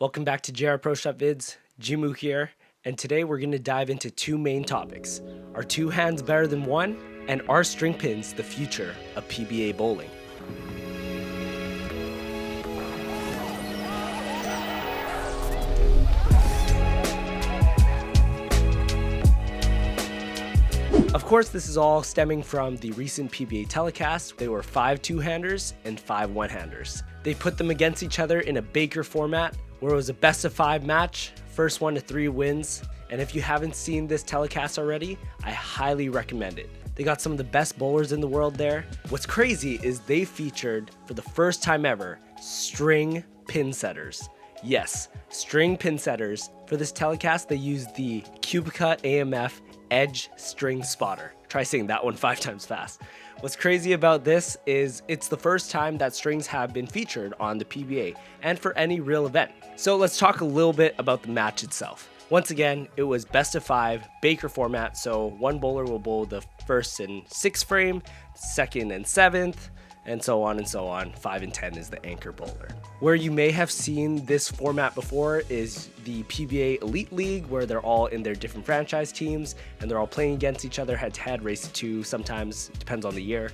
Welcome back to JR Pro Shop Vids, Jimoo here, and today we're going to dive into two main topics. Are two hands better than one? And are string pins the future of PBA bowling? Of course, this is all stemming from the recent PBA telecast. They were 5 two-handers and 5 one-handers. They put them against each other in a Baker format, where it was a best of 5 match, first 1 to 3 wins. And if you haven't seen this telecast already, I highly recommend it. They got some of the best bowlers in the world there. What's crazy is they featured, for the first time ever, string pinsetters. Yes, string pinsetters. For this telecast, they used the Cubica AMF Edge String Spotter. Try saying that one 5 times fast. What's crazy about this is it's the first time that strings have been featured on the PBA and for any real event. So let's talk a little bit about the match itself. Once again, it was best of 5 Baker format, so one bowler will bowl the first and 6th frame, second and 7th, and so on and so on. 5 and 10 is the anchor bowler. Where you may have seen this format before is the PBA Elite League, where they're all in their different franchise teams and they're all playing against each other head-to-head, race to 2, sometimes, depends on the year.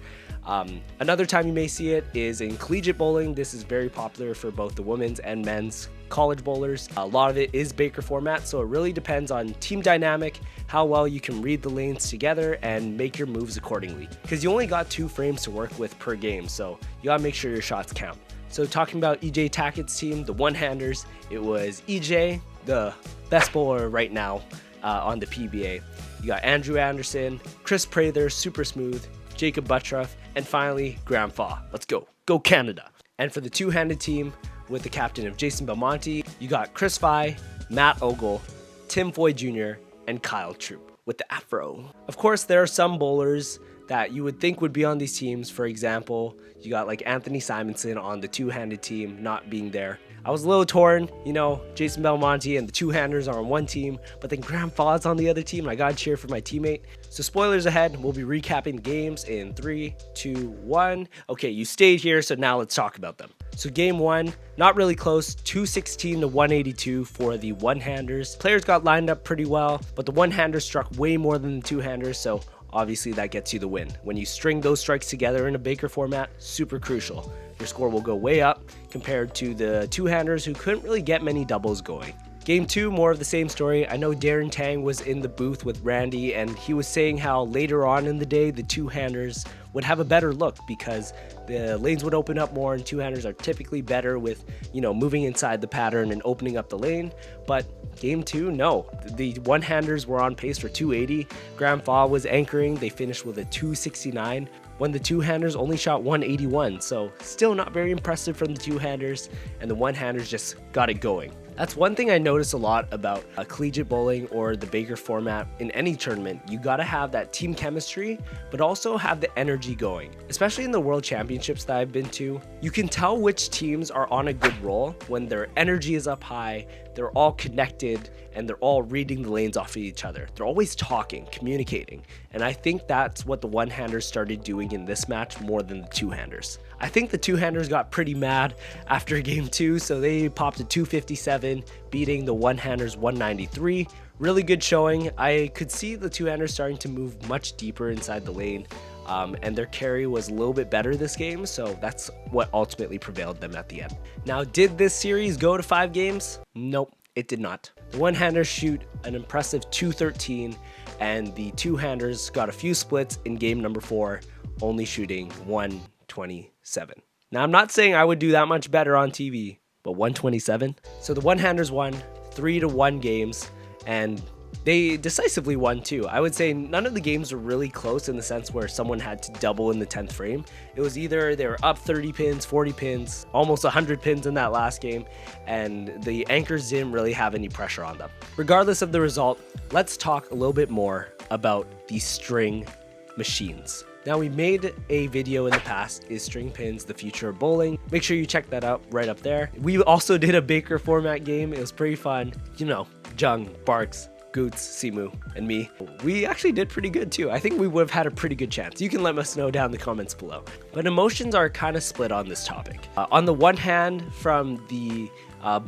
Another time you may see it is in collegiate bowling. This is very popular for both the women's and men's college bowlers. A lot of it is Baker format, so it really depends on team dynamic, how well you can read the lanes together and make your moves accordingly. Because you only got 2 frames to work with per game, so you gotta make sure your shots count. So talking about EJ Tackett's team, the one-handers, it was EJ, the best bowler right now on the PBA. You got Andrew Anderson, Chris Prather, super smooth, Jacob Buttroff, and finally, Graham Faw. Let's go. Go Canada. And for the two-handed team, with the captain of Jason Belmonte, you got Chris Fye, Matt Ogle, Tim Foy Jr., and Kyle Troop with the afro. Of course, there are some bowlers that you would think would be on these teams. For example, you got like Anthony Simonson on the two-handed team not being there. I was a little torn, you know, Jason Belmonte and the two-handers are on one team, but then Graham Faw's on the other team, and I gotta cheer for my teammate. So spoilers ahead, we'll be recapping the games in 3, 2, 1. Okay, you stayed here, so now let's talk about them. So game 1, not really close, 216 to 182 for the one-handers. Players got lined up pretty well, but the one-handers struck way more than the two-handers, so obviously that gets you the win. When you string those strikes together in a Baker format, super crucial. Your score will go way up compared to the two-handers who couldn't really get many doubles going. Game 2, more of the same story. I know Darren Tang was in the booth with Randy, and he was saying how later on in the day, the two-handers would have a better look because the lanes would open up more, and two-handers are typically better with, you know, moving inside the pattern and opening up the lane. But game 2, no. The one-handers were on pace for 280. Graham Faw was anchoring. They finished with a 269. When the two-handers only shot 181, so still not very impressive from the two-handers, and the one-handers just got it going. That's one thing I notice a lot about collegiate bowling or the Baker format in any tournament. You gotta have that team chemistry, but also have the energy going. Especially in the World Championships that I've been to, you can tell which teams are on a good roll when their energy is up high, they're all connected, and they're all reading the lanes off of each other. They're always talking, communicating, and I think that's what the one-handers started doing in this match more than the two-handers. I think the two-handers got pretty mad after game 2, so they popped a 257, beating the one-handers 193. Really good showing. I could see the two-handers starting to move much deeper inside the lane, and their carry was a little bit better this game, so that's what ultimately prevailed them at the end. Now, did this series go to 5 games? Nope, it did not. The one-handers shoot an impressive 213, and the two-handers got a few splits in game number 4, only shooting 127. Now, I'm not saying I would do that much better on TV, but 127? So the one-handers won 3-1 games, and they decisively won too. I would say none of the games were really close in the sense where someone had to double in the 10th frame. It was either they were up 30 pins, 40 pins, almost 100 pins in that last game, and the anchors didn't really have any pressure on them. Regardless of the result, let's talk a little bit more about these string machines. Now, we made a video in the past, is string pins the future of bowling? Make sure you check that out right up there. We also did a Baker format game. It was pretty fun. You know, Jung, Barks, Goots, Jimoo, and me, we actually did pretty good too. I think we would have had a pretty good chance. You can let us know down in the comments below. But emotions are kind of split on this topic. On the one hand, from the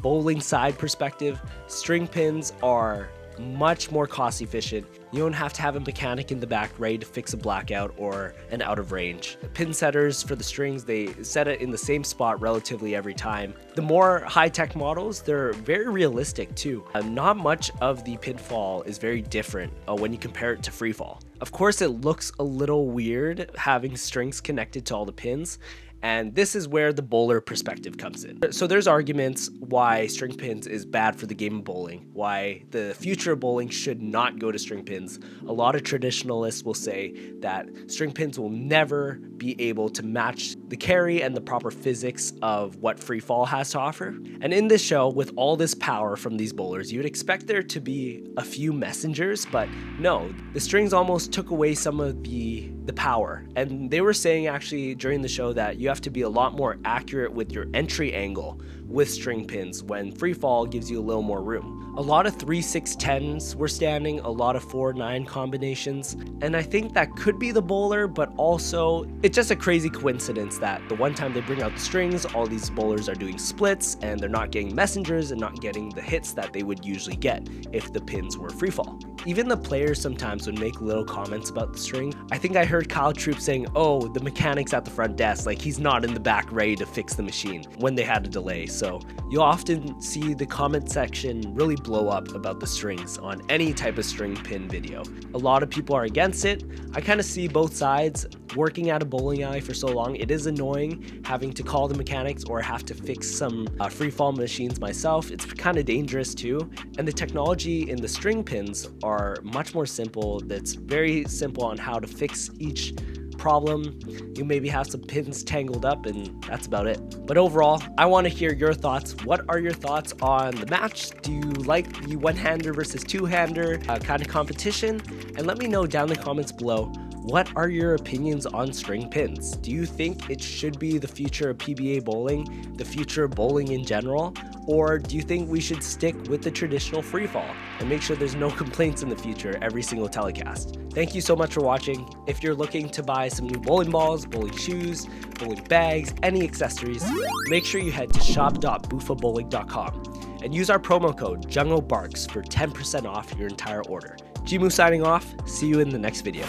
bowling side perspective, string pins are much more cost efficient. You don't have to have a mechanic in the back ready to fix a blackout or an out of range. Pin setters for the strings, they set it in the same spot relatively every time. The more high-tech models, they're very realistic too. Not much of the pinfall is very different when you compare it to freefall. Of course, it looks a little weird having strings connected to all the pins, and this is where the bowler perspective comes in. So there's arguments why string pins is bad for the game of bowling, why the future of bowling should not go to string pins. A lot of traditionalists will say that string pins will never be able to match the carry and the proper physics of what free fall has to offer. And in this show, with all this power from these bowlers, you would expect there to be a few messengers, but no, the strings almost took away some of the power. And they were saying actually during the show that you have to be a lot more accurate with your entry angle with string pins when free fall gives you a little more room. A lot of 3-6-10s were standing, a lot of 4-9 combinations, and I think that could be the bowler, but also it's just a crazy coincidence that the one time they bring out the strings, all these bowlers are doing splits and they're not getting messengers and not getting the hits that they would usually get if the pins were free fall. Even the players sometimes would make little comments about the string. I think I heard Kyle Troop saying, oh, the mechanic's at the front desk, like he's not in the back ready to fix the machine when they had a delay. So you'll often see the comment section really blow up about the strings on any type of string pin video. A lot of people are against it. I kind of see both sides. Working at a bowling alley for so long, it is annoying having to call the mechanics or have to fix some free fall machines myself. It's kind of dangerous too. And the technology in the string pins are much more simple. That's very simple on how to fix each problem. You maybe have some pins tangled up and that's about it. But overall, I want to hear your thoughts. What are your thoughts on the match? Do you like the one-hander versus two-hander kind of competition? And let me know down in the comments below, what are your opinions on string pins? Do you think it should be the future of PBA bowling, the future of bowling in general? Or do you think we should stick with the traditional free fall and make sure there's no complaints in the future every single telecast? Thank you so much for watching. If you're looking to buy some new bowling balls, bowling shoes, bowling bags, any accessories, make sure you head to shop.bufabowling.com and use our promo code JungleBarks for 10% off your entire order. Jimoo signing off. See you in the next video.